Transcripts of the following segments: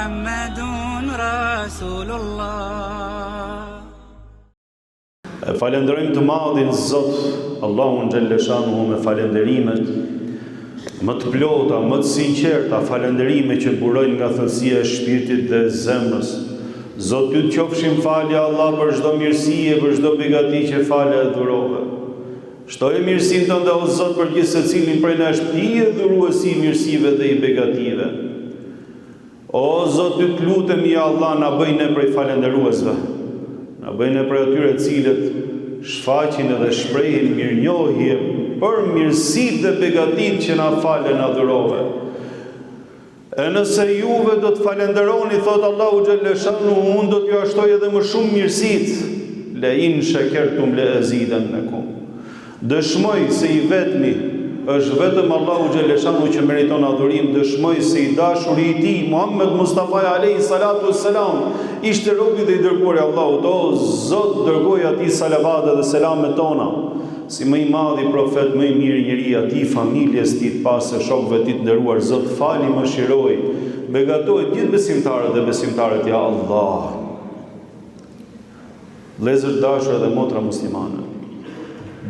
محمد رسول الله. Falenderojmë të madhin Zot, Allahun xhalleshanuhu me falenderimet më të plota, më të sinqerta, falënderime që burojnë nga thellësia e shpirtit dhe zemrës. Zot, ty të qofshim falja Allah për çdo mirësi e për çdo begati që falja e dhurove. Shtoje mirësinë tënde o Zot për gjithë secilin prej nesh, ti je dhuruesi i mirësive dhe i begative. O Zot, ty të lutemi ja Allah, na bëj ne prej falënderuesve. Na bëj ne prej atyre të cilët shfaqin edhe shprehin mirënjohje për mirësitë dhe begatit që na falen na dhurove. E nëse juve do të falenderoni, thot Allahu xhalleshanuhu, unë do t'ju ashtoj edhe më shumë mirësitë. Le in shakartum la azidannakum. Dëshmoj se i vetmi është vetëm Allahu xhalleshanuhu që meriton adhurim, dëshmoj se i dashuri i tij Muhammed Mustafa alayhi salatu wassalam ishte robi dhe i dërguar i Allahut. O Zot, dërgoj atij salavatet dhe selamet tona si më i madhi profet, më i mirë njeri, atij familjes tij të pastër, shokëve tij të nderuar. Zot, fali, mëshiroj, begatoj gjithë besimtarët dhe besimtarët ja Allah. Vëllezër dashur dhe motra muslimane,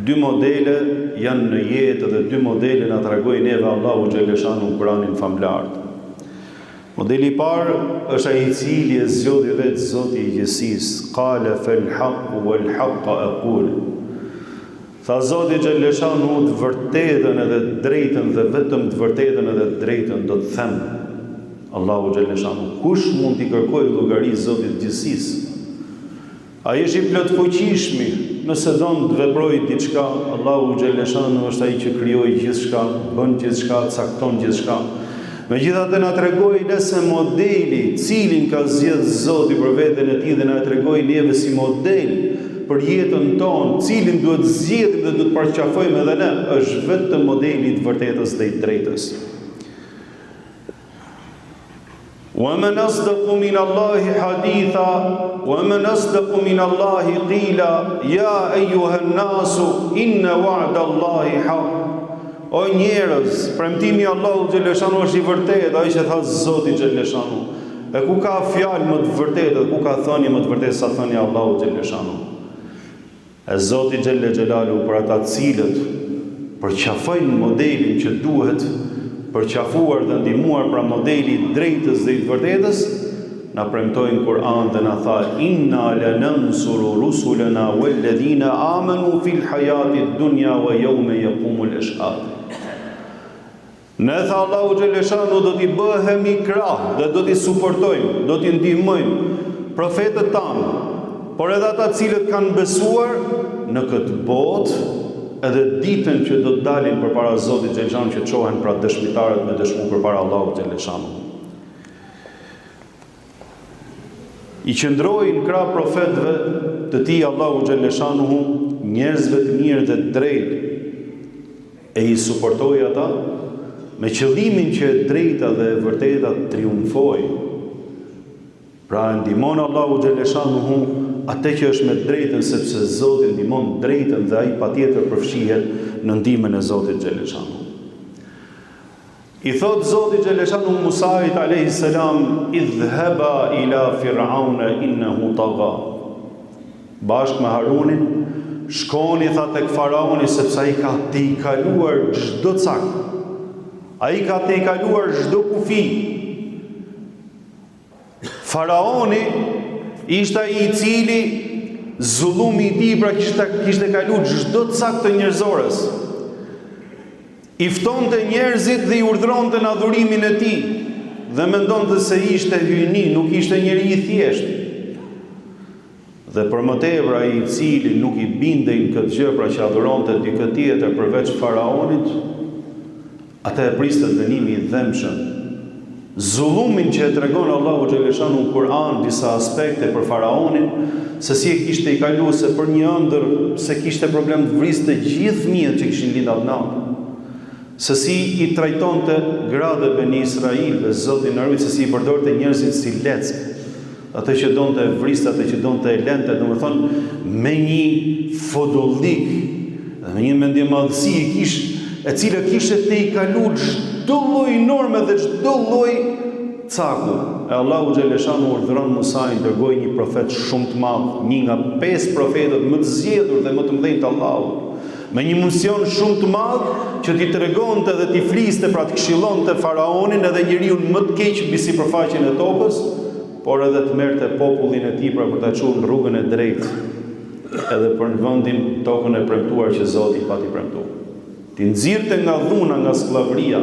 dy modele janë në jetë dhe dy modele na tregojnë neve Allahu xhalleshanuhu në Kur'anin famlar. Modeli i parë është ai i cili e zgjodhi vetë Zoti i gjithësisë, qala fal haqq wal haqq aqul. Tha Zoti xhalleshanuhu të vërtetën edhe të drejtën dhe vetëm të vërtetën edhe të drejtën do të them. Allahu xhalleshanuhu, kush mund t'i kërkojë llogari Zotit të gjithësisë? Ai është i plot fuqishmi. Nëse don të veprojë diçka, Allahu xhalleshanuhu është ai që krijoi gjithçka, bën gjithçka, cakton gjithçka. Megjithatë na tregoi nëse modeli cilin ka zgjedhur Zoti për veten e tij dhe na tregoi neve si model për jetën tonë, cilin duhet zgjedhim dhe duhet paraqafojmë edhe ne, është vetëm modeli i vërtetës dhe i drejtës. وَمَنْ أَصْدَقُ مِنَ اللَّهِ حَدِيثًا وَمَنْ أَصْدَقُ مِنَ اللَّهِ قِيلًا يَا أَيُّهَا النَّاسُ إِنَّ وَعْدَ اللَّهِ حَقٌّ. O njerëz, premtimi i Allahut xhalleshanuhu është i vërtetë, ai që tha Zoti xhalleshanuhu. E ku ka fjalë më të vërtetë, ku ka thënie më të vërtetë sa thënia e Allahut xhalleshanuhu. E Zoti xhallaxhelalu për ata të cilët përqafojnë modelin që duhet përqafuar dhe ndihmuar pra modeli i drejtës dhe i vërtetës, na premtojnë Kur'an dhe na tha inna lanansuru rusulana walladhina amanu fil hayati dunya wa yawma yaqumul ashhad. Ne tha Allahu xhalleshanuhu do t'i bëhemi krah dhe do t'i suportojmë, do t'i ndihmojmë profetët tanë, por edhe ata cilët kanë besuar në këtë botë, edhe ditën që do të dalin përpara Zotit xhalleshanuhu, që çohen pra dëshmitarët me dëshmu përpara Allahut xhalleshanuhu. I qëndrojnë krah profetëve të tij Allahu xhalleshanuhu, njerëzve të mirë dhe të drejtë, e i suportoi ata me qëllimin që e drejta dhe e vërteta të triumfojë. Pra ndihmon Allahu xhalleshanuhu atë që është me drejtën, sepse Zoti ndihmon drejtën dhe ai patjetër përfshihet në ndihmën e Zotit xhalleshanuhu. I thot Zoti xhalleshanuhu Musait alayhi salam, idhhaba ila fir'auna innahu tagha. Bashkë me Harunin, shkoni tha tek faraoni sepse ai ka tejkaluar çdo cak. Ai ka tejkaluar çdo kufi. Faraoni ishte ai i cili zullumi i tij pra kishte kaluar çdo cak të njerëzores. I ftonte njerëzit dhe i urdhëronte në adhurimin e tij dhe mendonte se ishte hyjni, nuk ishte njeri i thjeshtë. Dhe për më tepër ai i cili nuk i bindej në këtë gjë, pra që adhuronte dikë tjetër përveç faraonit, atë e priste dënimi i dhëmshëm. Zullumin që e tregon Allahu xhalleshanuhu në Kur'an disa aspekte për faraonin, se si e kishte i kaluar se për një ëndër, se kishte problem të vriste gjithë fëmijët që kishin lindur atë natë. Se si i trajtonte gratë e Beni Israilve, Zoti na ruaj, se si i përdorte njerëzit si leck. Atë që donte e vriste, atë që donte e lente, domethënë me një fodullik, me një mendjemadhësi e cila kishte te i kaluar çdo lloj norme dhe çdo lloj caku. E Allahu xhaleshanu urdhëron Musajin dërgoi një profet shumë të madh, një nga 5 profetët më të zgjedhur dhe më të mëdhenj të Allahut, me një mision shumë të madh që t'i tregonte dhe t'i fliste, pra të këshillonte faraonin edhe njeriu më të keq mbi sipërfaqen e tokës, por edhe të merrte popullin e tij për ta çuar në rrugën e drejtë, edhe për në vendin tokën e premtuar që Zoti pati premtuar. Ti nxirrte nga dhuna, nga skllavëria,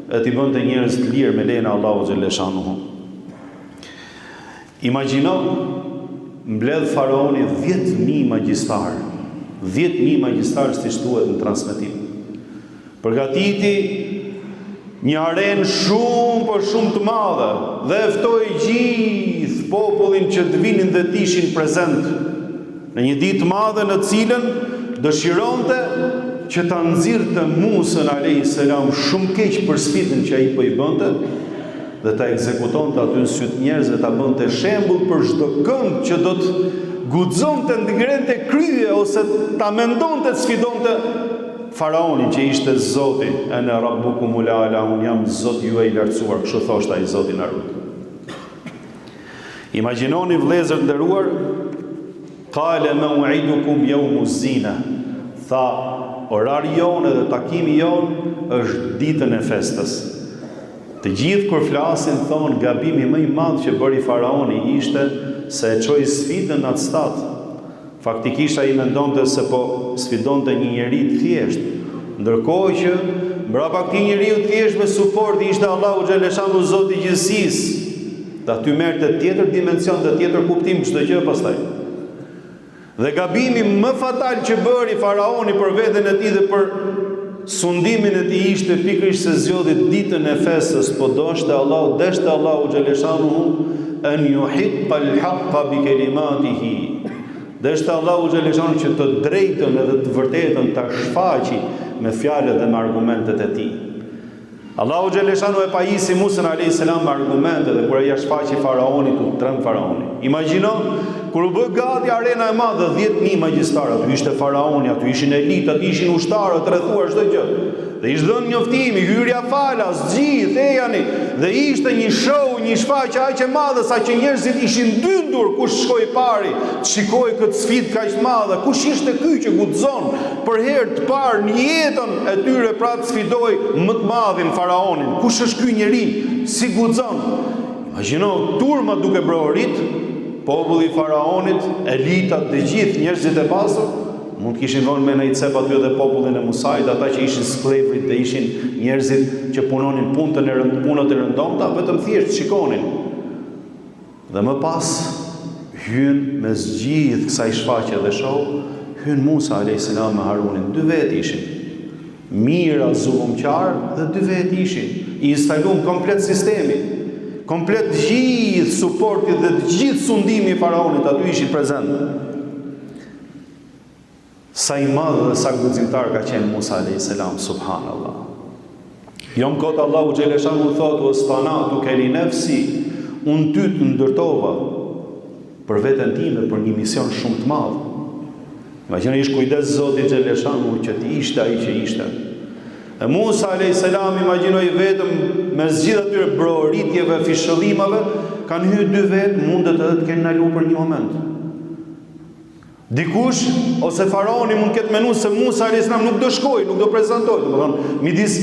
e ti bënte njerëz të lirë me lejen e Allahu xhaleshanuhu. Imagjino, mbledh faraoni 10.000 magjistar. 10.000 magjistar si shtuhet në transmetim. Përgatiti një arenë shumë të madhe dhe ftoi gjithë popullin që të vinin dhe të ishin prezent në një ditë të madhe në cilën dëshironte që ta nxirrte Musën alayhis salam shumë keq për sfidën që ai po i bënte dhe ta ekzekutonte aty në syt njerëzve, ta bënte shembull për çdo kënd që do të guxonte ndgrente krye ose ta mendonte të sfidonte faraonin që ishte Zoti, ene rabbukumul ala, unë jam Zoti juaj i lartësuar, kështu thoshte ai Zoti në Harut. Imagjinoni vëllezër nderuar, qale maw'idukum yawmuz zina, tha orari jonë dhe takimi jonë është ditën e festës. Të gjithë kur flasin thonë gabimi më i madh që bëri faraoni ishte se e çoi sfidën atë stat. Faktikisht ai mendonte se po sfidonte një njeri të thjeshtë, ndërkohë që mbrapa këtij njeriu të thjeshtë me suport ishte Allahu xhaleshanu Zoti i gjithësisë. Dhe aty merrte tjetër dimension dhe tjetër kuptim çdo gjë pastaj. Dhe gabimi më fatal që bëri faraoni për veten e tij dhe për sundimin e tij ishte pikërisht se zgjodhi ditën e festës, po deshte Allahu xhaleshanu an yuhiqqa al-haqqa bi kalimatihi. Deshte Allahu xhaleshanu që të drejtën edhe të vërtetën ta shfaqi me fjalët dhe me argumentet e tij. Allahu xhaleshanu e pajisi Musën alayhis salam me argumente dhe kur ai ja shfaqi faraonit, u tremb faraoni. Imagjino kur u bë gati arena e madhe, 10.000 magjistar, aty ishte faraoni, aty ishin elitë, aty ishin ushtarët, rrethuar çdo gjë. Dhe ishte dhënë njoftimi, hyrja falas, gjithë ejani, dhe ishte një show, një shfaqje aq e madhe sa që njerëzit ishin dyndur kush shkoi pari, të shikojë këtë sfidë kaq të madhe, kush ishte ky që guxon për herë të parë në jetën e tyre pra të sfidoi më të madhin faraonin. Kush është ky njeri? Si guxon? Imagjino turma duke brohorit, populli i faraonit, elitat dhe gjithë njerëzit e pasur, mund të kishin vënë me në i cep aty edhe popullin e Musait, ata që ishin skleprit dhe ishin njerëzit që punonin punët e rëndomta, vetëm thjesht shikonin. Dhe më pas, hyn me zgjidh kësaj shfaqje dhe show, hyn Musa alayhis salam me Harunin, 2 vetë ishin. Mira zullumqar dhe 2 vetë ishin. I instalum komplet sistemi. Komplet gjithë suportit dhe gjithë sundimi i faraonit aty ishin prezent. Sa i madh dhe sa guximtar ka qenë Musa alayhis salam, subhanallah. Jom kot Allahu xhaleshanu thotë ustanatu keli nafsi, unë ty të ndërtova për veten time për një mision shumë të madh. Imagjino ish kujdes Zoti xhaleshanu që ti ishte ai që ishte. E Musa alayhis salam imagjinoi vetëm me zgjidhja atyre brohoritjeve, fishëllimave, kanë hyrë 2 vetë, mundet edhe të kenë ndaluar për një moment. Dikush ose faraoni mund ketë menuar se Musa alayhis salam nuk do shkojë, nuk do prezantohej, domethënë midis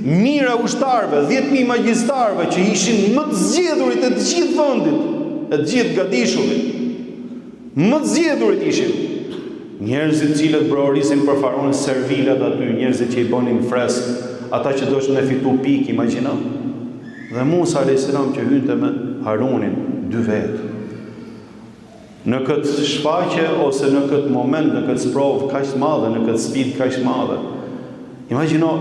mira ushtarëve, 10.000 magjistarëve që ishin më të zgjedhurit e të gjithë vendit, e të gjithë gadishullit. Më të zgjedhurit ishin njerëzit cilët brohorisin për faraonin, servilat aty, njerëzit që i bënin fresk, ata që doshin me fitu pikë, imagjino. Dhe Musa alayhis salam që hynte me Harunin, 2 vetë. Në këtë shfaqje ose në këtë moment, në këtë sprovë kaq të madhe, në këtë sfidë kaq të madhe. Imagjino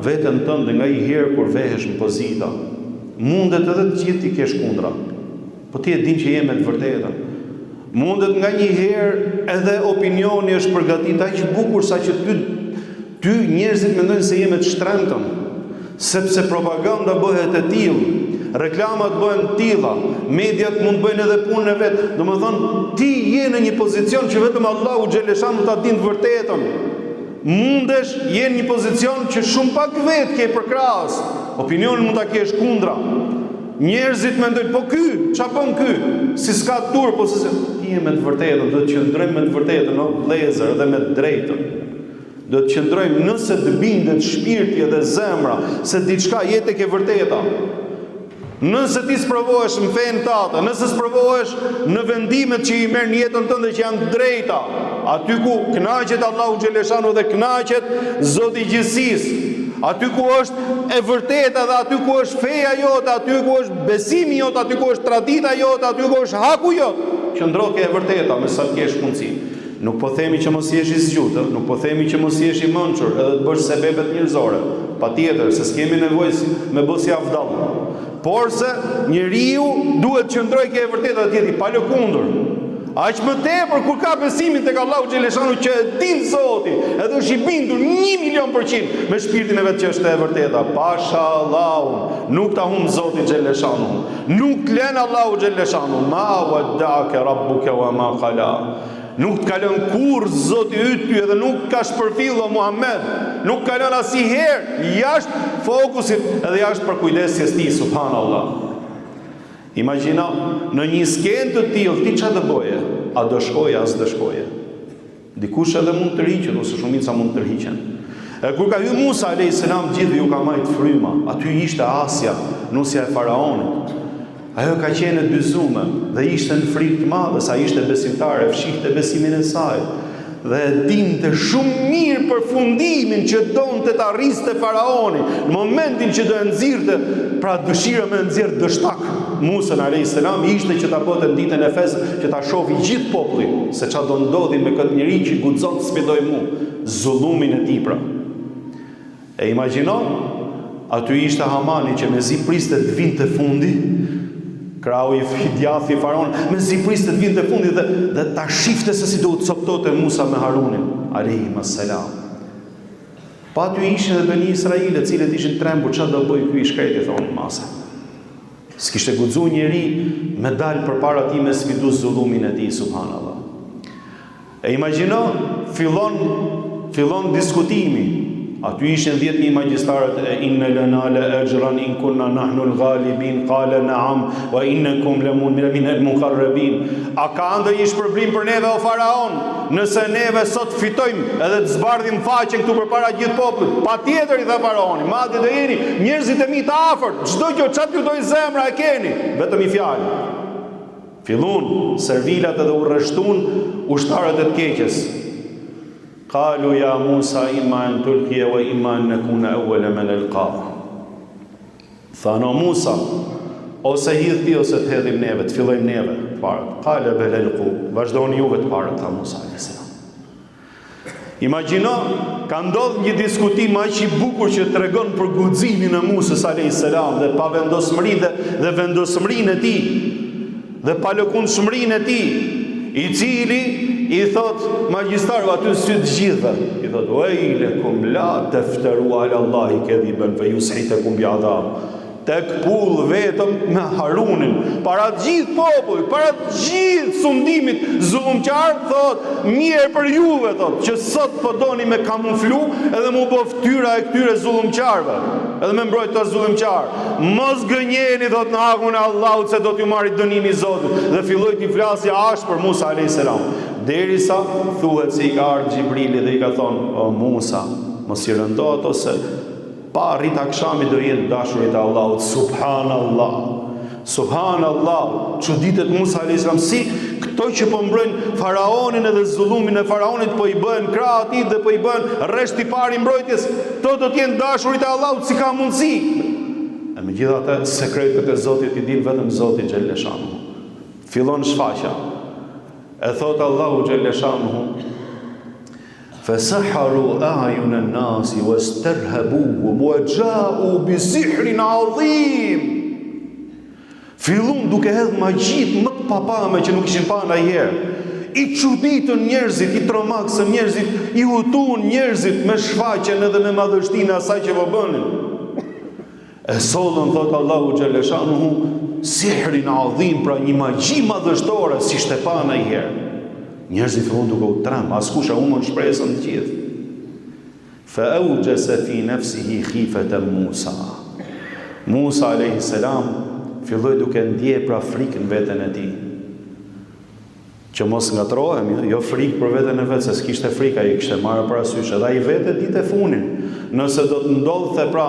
veten tënde nga i herë kur vehesh në pozita, mundet edhe të gjithë ti kesh kundra, po ti e din që je me të vërtetën. Mundet nga një herë edhe opinioni është përgatitur aq bukur sa që ty njerëzit mendojnë se je me të shtrembëtën, sepse propaganda bëhet e tillë, reklamat bëhen të tilla, mediat mund bëjnë edhe punën e vet. Domethënë ti je në një pozicion që vetëm Allahu xhaleshanu ta din të vërtetën. Mundesh je në një pozicion që shumë pak vet ke përkrahas. Opinionin mund ta kesh kundra. Njerëzit mendojnë, po ky, çfarë bën ky? Si s'ka turp, po se ti je me të vërtetën, do të qëndrojmë me të vërtetën, o vëllezër, dhe me të drejtën. Do të qëndrojmë nëse të bindet shpirti dhe zemra se diçka jetë e vërteta. Nëse ti sprovohesh në fenë tate, nëse sprovohesh në vendimet që i merr në jetën tënde që janë të drejta, aty ku kënaqet Allahu xhaleshanu dhe kënaqet Zoti i gjithësisë, aty ku është e vërteta dhe aty ku është feja jote, aty ku është besimi jot, aty ku është tradita jote, aty ku është haku jot, qëndro ke e vërteta me sa të kesh mundësi. Nuk po themi që mos jesh i zgjuar, nuk po themi që mos jesh i mençur, edhe të bësh sebepet njerëzore. Patjetër, se s'kemi nevojë me bësi avdall. Por se njeriu duhet të qëndrojë ke e vërteta dhe të jetë i palëkundur. Aq më tepër kur ka besimin tek Allahu xhaleshanu që e din Zoti, edhe është i bindur 1.000.000% me shpirtin e vet që është e vërteta. Pasha Allahun, nuk ta humb Zoti xhaleshanu. Nuk lën Allahu xhaleshanu, ma wadda'aka rabbuka wa ma qala. Nuk të kalon kur Zoti yt ty edhe nuk ka shpërfillë Muhammed. Nuk kalon asnjëherë jashtë fokusit edhe jashtë përkujdesjes tij, subhanallahu. Imagjino në një skenë të tillë ti çfarë do bëje? A do shkoje as do shkoje? Dikush edhe mund të rriqet ose shumica mund të rriqen. Kur ka hyrë Musa alayhis salam, gjithë ju ka marrë fryma. Aty ishte Asja, nusja e faraonit. Ajo ka qenë e dyzume dhe ishte në frikë të madhe, sa ishte besimtare, fshihte besimin e saj. Dhe dinte shumë mirë për fundimin që donte ta arriste faraoni, në momentin që do e nxirrte, pra dëshira me nxjerr dështak Musa alayhis salam ishte që ta bëte në ditën e fesë, që ta shohë gjithë populli se çfarë do ndodhi me këtë njerëz që guxon të sfidoj mu, zullumin e tij pra. E imagjino, aty ishte Hamani që mezi priste të vinte fundi, krau i djathi faraon, me zi priste të vinte fundi dhe ta shifte se si do të coptote Musa me Harunin alayhis salam. Pa aty ishin edhe Beni Israilet, cilët ishin trembur, çfarë do bëj ky i shkreti, thonë masa. S'kishte guxu njeri me dal përpara tij me sfidu zullumin e tij, subhanallah. E imagjino, fillon diskutimi. Aty ishin 10.000 magjistarët, inna lana la ajran in kunna nahnu al-ghalibin, qala na'am wa innakum lamun min al-muqarrabin. A ka ndonjë shpërblim për neve o faraon, nëse neve sot fitojmë edhe të zbardhim faqen këtu përpara gjithë popullit? Patjetër, i tha faraoni, madje do jeni njerëzit e mi të afërt, çdo gjë çat ju doj zemra e keni, vetëm i fjalë. Fillun servilat edhe u rreshtun ushtarët e të keqes. Qalu ya Musa imma an tulqiya wa imma an nakuna awwala man alqa. Thano Musa, ose hidh ti ose të hedhim neve, të fillojmë neve të parët. Qala bal alqu, vazhdoni juve të parët, tha Musa alayhis salam. Imagjino, ka ndodhur një diskutim aq i bukur që tregon për guximin e Musës alayhis salam dhe pavendosmërinë dhe vendosmërinë e tij dhe palëkundshmërinë e tij, i cili i thot magjistarëve aty sy të gjithëve, i thot wailakum la taftaru ala Allahi kadhiban fayus'itakum bi'adab. Tek pull vetëm me Harunin, para të gjithë popullit, para të gjithë sundimit zullumqar, thot mirë për juve, thot, që sot po doni me kamuflu edhe mu bë fytyra e këtyre zullumqarëve, edhe me mbrojtë të zullumqar. Mos gënjeni, thot, në hakun e Allahut se do t'ju marrë dënimi i Zotit. Dhe filloi t'i flasë ashpër Musa alayhis salam. Derisa thuhet se i ka ardhur Xhibrili dhe i ka thonë, o Musa, mos i rëndo ato se pa rrit akshamit do jetë dashurit e Allahut. Subhanallah. Subhanallah. Çuditet Musa alayhis salam, si këto që po mbrojnë faraonin edhe zullumin e faraonit po i bën krah atij dhe po i bën rresht i parë i mbrojtjes, to do të jenë dashurit e Allahut, si ka mundësi? E megjithatë sekretet e Zotit i din vetëm Zoti xhaleshanu. Fillon shfaqja. E thot Allahu xhaleshanu, فسحروا أعين الناس واسترهبوهم وجاءوا بسحر عظيم. Fillon duke hedhur magjit më të papame që nuk ishin pa ndonjëherë. I çuditën njerëzit, i tromaksën njerëzit, i hutun njerëzit me shfaqjen edhe me madhështinë e asaj që po bënin. E sollën, thot Allahu xhaleshanuhu, sihrin adhim, pra një magji madhështore si ishte pa ndonjëherë. Njerëzit fillon duke u trem, askush e humën shpresën të gjithë. Fa awjasa fi nafsihi khifatan Musa. Musa alayhis salam filloi duke ndje pra frikën veten e tij. Që mos ngatrohemi, jo frikë për veten e vet, se s'kishte frikë, ai kishte marrë parasysh edhe ai vetë ditë e funin. Nëse do të ndodhte pra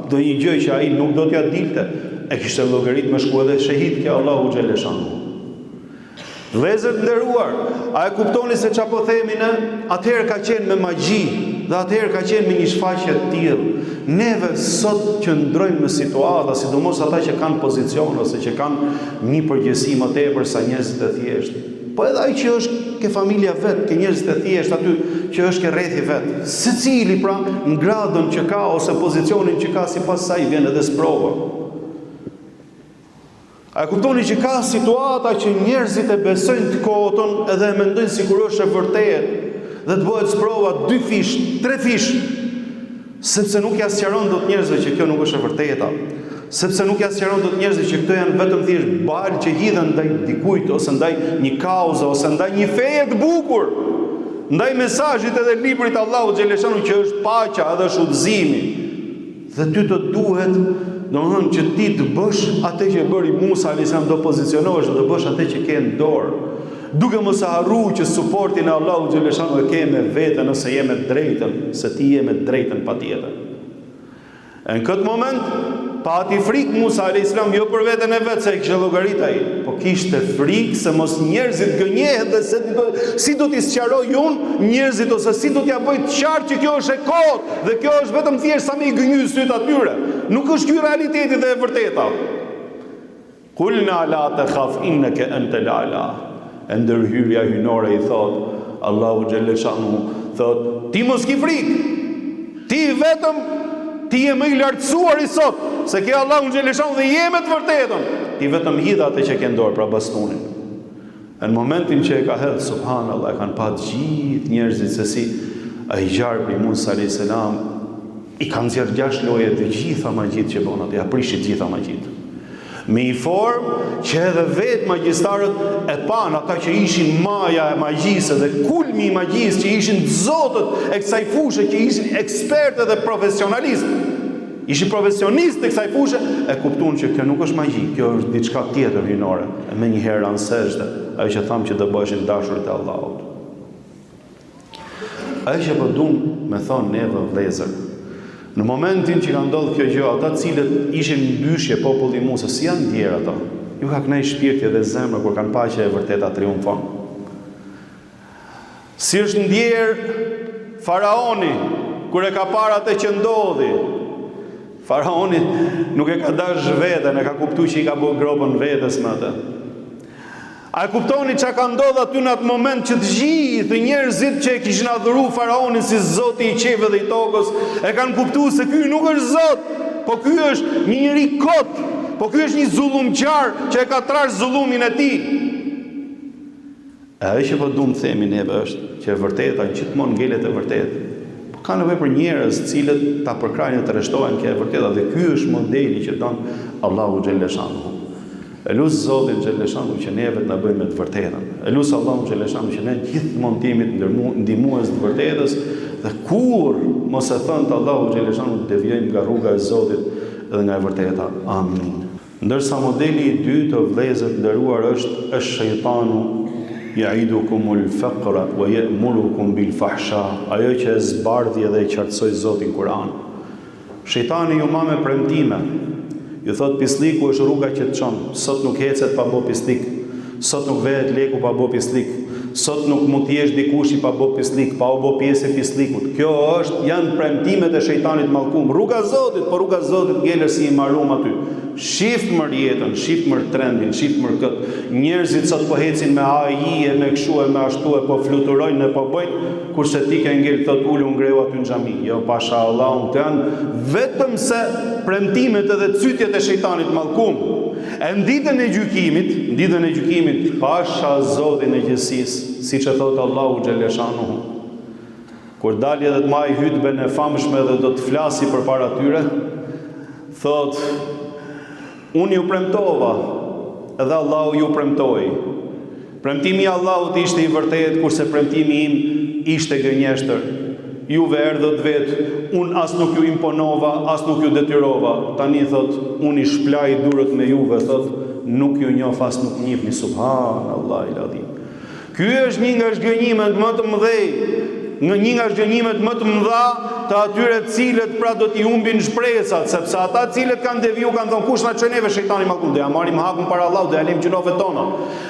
do një gjë që ai nuk do t'ja dilte, e kishte llogarit me shku edhe shahid ke Allahu xhaleshanu. Vëllezër të nderuar, a e kuptoni se çfarë po themi ne? Atëherë ka qenë me magji, dhe atëherë ka qenë me një shfaqje të tillë. Neve sot që ndrojmë me situata, sidomos ata që kanë pozicion ose që kanë një përgjegjësi më tepër sa njerëzit e thjeshtë. Po edhe ai që është ke familja vet, ke njerëzit e thjeshtë aty që është ke rrethi vet. Secili pra në gradën që ka ose pozicionin që ka sipas saj vjen edhe sprova. A kuptoni që ka situata që njerëzit e besojnë të kotën edhe e mendojnë sikur është e vërtetë dhe të bëhet sprova 2 fish, 3 fish, sepse nuk ja sqaron dot njerëzve që kjo nuk është e vërteta. Sepse nuk ja sqaron dot njerëzve që këto janë vetëm thjesht balë që hidhen ndaj dikujt ose ndaj një kauze ose ndaj një feje të bukur, ndaj mesazhit edhe librit Allahu xhaleshanu që është paqja edhe është udhëzimi. Dhe ty të duhet, domethënë që ti të bësh atë që bëri Musa alayhisalam, do pozicionohesh dhe të bësh atë që ke në dorë. Duke mos e harruar që suportin e Allahu xhaleshanu e ke me veten nëse je me drejtën, se ti je me drejtën patjetër. Në këtë moment pati frikë Musa alayhisalam jo për veten e vet se e kishte llogarit ai, po kishte frikë se mos njerëzit gënjehen dhe si do t'i sqaroj unë njerëzit ose si do t'ja bëj të qartë që kjo është e kotë dhe kjo është vetëm thjesht sa më i gënjy syt atyre. Nuk është ky realiteti dhe e vërteta. Kulna la takhaf innaka antal ala. Ndërhyrja hynore i thot Allahu xhaleshanu, thot ti mos ki frikë. Ti vetëm ti je më i lartësuar i sot, se ke Allahu xhaleshanu dhe je me të vërtetën. Ti vetëm hidh atë që ke në dorë, pra bastunin. Në momentin që e ka hedhë, subhanallahu, e kanë pa gjithë njerëzit se si ai gjarë për Musa alayhis salam i kanë nxjerrë 6 loje të gjitha magjit që bënë atë, ja prishit gjitha magjit. Me i formë që edhe vetë magjistarët e panë, ata që ishin maja e magjisë dhe kulmi i magjisë, që ishin zotët e kësaj fushë, që ishin ekspertë dhe profesionalistë, ishin profesionistë e kësaj fushë, e kuptuan që kjo nuk është magji, kjo është diçka tjetër hynore, e me një herë anseshte, ajo që thamë që të bëheshin dashurit e Allahut. Ajo që po duam me thonë neve vëllezër, në momentin që ka ndodhur kjo gjë, ata cilët ishin ndyshje populli i Musës, si janë ndjerë ata? Ju ka kënaqur shpirti dhe zemra kur kanë parë që e vërteta triumfon. Si është ndjerë faraoni kur e ka parë atë që ndodhi? Faraoni nuk e ka dash veten, e ka kuptuar që i ka bërë gropën vetes me atë. A e kuptoni çka ka ndodhur aty në atë moment që të gjithë njerëzit që e kishin adhuruar faraonin si zoti i qeve dhe i tokës, e kanë kuptuar se ky nuk është zot, po ky është një njeri kot, po ky është një zullumqtar që e ka trash zullumin e tij. Ajo që po duam të themi neve është që e vërteta gjithmonë ngelet e vërtetë. Po ka nevojë për njerëz të cilët ta përkrajnë të rreshtohen kjo e vërteta dhe ky është modeli që don Allahu xhaleshanu. Elus Zotin xhaleshanu që neve të na bëjmë me të vërtetën. Elus Allahu xhaleshanu që ne gjithmonë jemi ndihmues të vërtetës dhe kur mos e thënë të Allahu xhaleshanu të devijojmë nga rruga e Zotit dhe nga e vërteta. Amin. Ndërsa modeli i dytë të vëllezër të nderuar është shejtanu ya'idukumul faqra wa ya'murukum bil fahsha. Ajo që e zbardhi dhe e qartësoi Zoti në Kur'an. Shejtani ju ma me premtime. Ju thot pisliku është rruga që të çon. Sot nuk hecet pa bë pislik. Sot nuk vehet leku pa bë pislik. Sot nuk mund të jesh dikush i pa bë pislik, pa u bë pjesë e pislikut. Kjo janë premtimet e shejtanit mallkum. Rruga e Zotit, por rruga e Zotit ngelet si i marum aty. Shifmër jetën, shifmër trendin, shifmër këtë. Njerëzit sot po hecin me AI e me kështu e me ashtu e po fluturojnë e po bëjnë, kurse ti ke ngel thot ulu ngreu aty në xhami. Jo pasha Allah, të janë vetëm se premtimet edhe cytjet e shejtanit mallkum. E në ditën e gjykimit, pasha Zotin e gjësisë, siç e thot Allahu xhaleshanuhu. Kur dalë edhe të marrë hutben e famshme dhe do të flasi përpara tyre, thot: unë ju premtova, edhe Allahu ju premtoi. Premtimi i Allahut ishte i vërtetë, kurse premtimi im ishte gënjeshtër. juve erdhët vetë, unë as nuk ju imponova, as nuk ju detyrova. Tani thot, unë i shplaj durët me juve, thot, nuk ju njoh as nuk njihni, subhanallahu el-azim. Ky është një nga zhgënjimet më të mëdhej, një nga zhgënjimet më të mëdha të atyre cilët pra do t'i humbin shpresat, sepse ata cilët kanë deviju kanë thonë kush na çon neve shejtani ma ku do ja marrim hakun para Allahut, do ja lëm gjunove tona.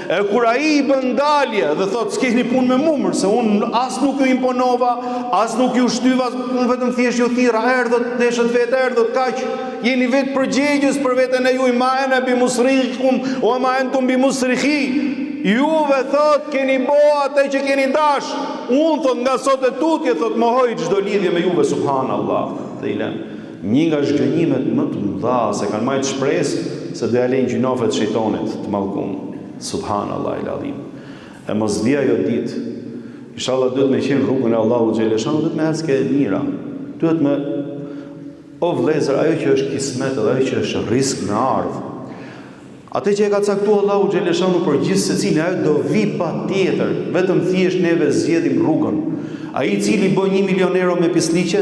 E kur ai i bën dalje dhe thotë s'keni punë me mua, se unë as nuk ju imponova, as nuk ju shtyva, unë vetëm thjesht ju thirra, erdhët, deshët vetë erdhët, kaq. Jeni vetë përgjegjës për veten e juaj, ma ana bi musrikum wa ma antum bi musrikhi. Juve thot keni bo atë që keni dash. Unë thot nga sot e tutje thot mohoj çdo lidhje me juve, subhanallah. Dhe i lëm. Një nga zhgënjimet më të mëdha se kanë marrë shpresë se do ja lejnë gjinovet shejtanit të mallkum. Subhanallah el azim. E mos vi ajo ditë. Inshallah duhet me qenë rrugën e Allahut xheleshan, duhet me ecë mira. Duhet me o vëllezër, ajo që është kismet dhe ajo që është risk në ardhmë. Atë që e ka caktuar Allahu xheleshanu për gjithë secilin, ajo do vi patjetër, vetëm thjesht neve zgjedhim rrugën. Ai i cili bën 1 milion euro me pisliqe,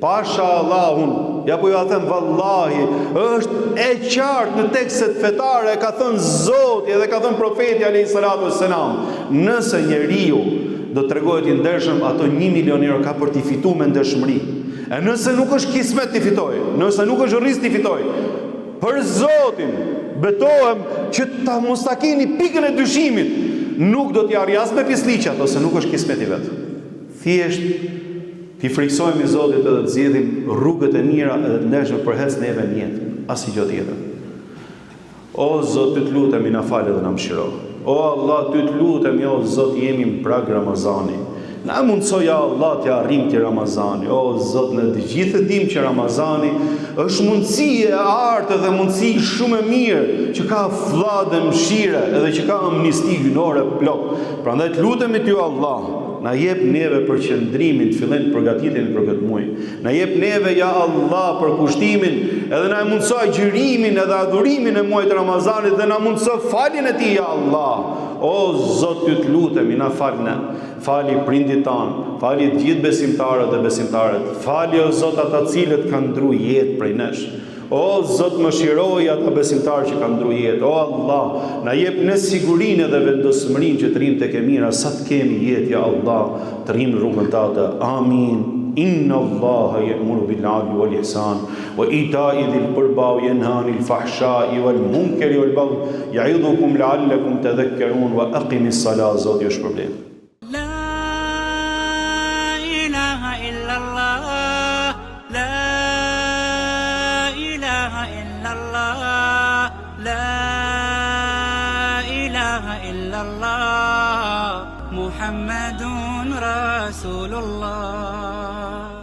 pasha Allahun, ja po ju a them vallahi, është e qartë në tekstet fetare, ka thënë Zoti dhe ka thënë profeti alayhi salatu wassalam, nëse njeriu do të tregohet i ndershëm, ato 1 milion euro ka për t'i fituar me ndershmëri. E nëse nuk është kismet t'i fitoj, nëse nuk është rrezik t'i fitoj, për Zotin betohem që ta mos ta keni pikën e dyshimit, nuk do t'i arri as me pisliqat ose nuk është kismeti vet. Thjesht t'i friksojmë i Zotit edhe të zgjedhim rrugët e mira edhe të ndershme për hec neve në jetë, asgjë tjetër. O Zot, ty të lutem na fal dhe na mëshiro. O Allah, ty të lutem, o Zot, jemi në prag Ramazani. Na mundso ja Allah t'ja arrim ti Ramazani. O Zot, ne të gjithë dim që Ramazani është mundësi e artë dhe mundësi shumë e mirë që ka vllë dhe mëshire edhe që ka amnisti hyjnore plot. Prandaj të lutemi ty Allah, na jep neve për qëndrimin, të fillojmë përgatitjen për këtë muaj. Na jep neve ja Allah për kushtimin, edhe na mundso agjërimin edhe adhurimin e muajit Ramazanit dhe na mundso faljen e tij ja Allah. O Zot, ty të lutemi, na falna. Fali prindit tanë, fali të gjithë besimtarët dhe besimtarët. Fali o Zot ata cilët kanë ndruar jetë prej nesh. O Zot, mëshiroj ata besimtarë që kanë ndruar jetë. O Allah, na jep në sigurinë dhe vendosmërinë që të rrim tek e mira, sa të kemi jetë ja Allah, të rrim rrugën tënde. Amin. Inna Allaha ya'muru bil 'adli wal ihsan wa ita'i dhil qurba wa yanha 'anil fahsha'i wal munkari wal baghi ya'idhukum la'allakum tadhakkarun wa aqimis salata. Zoti ju shpërblet. محمد رسول الله.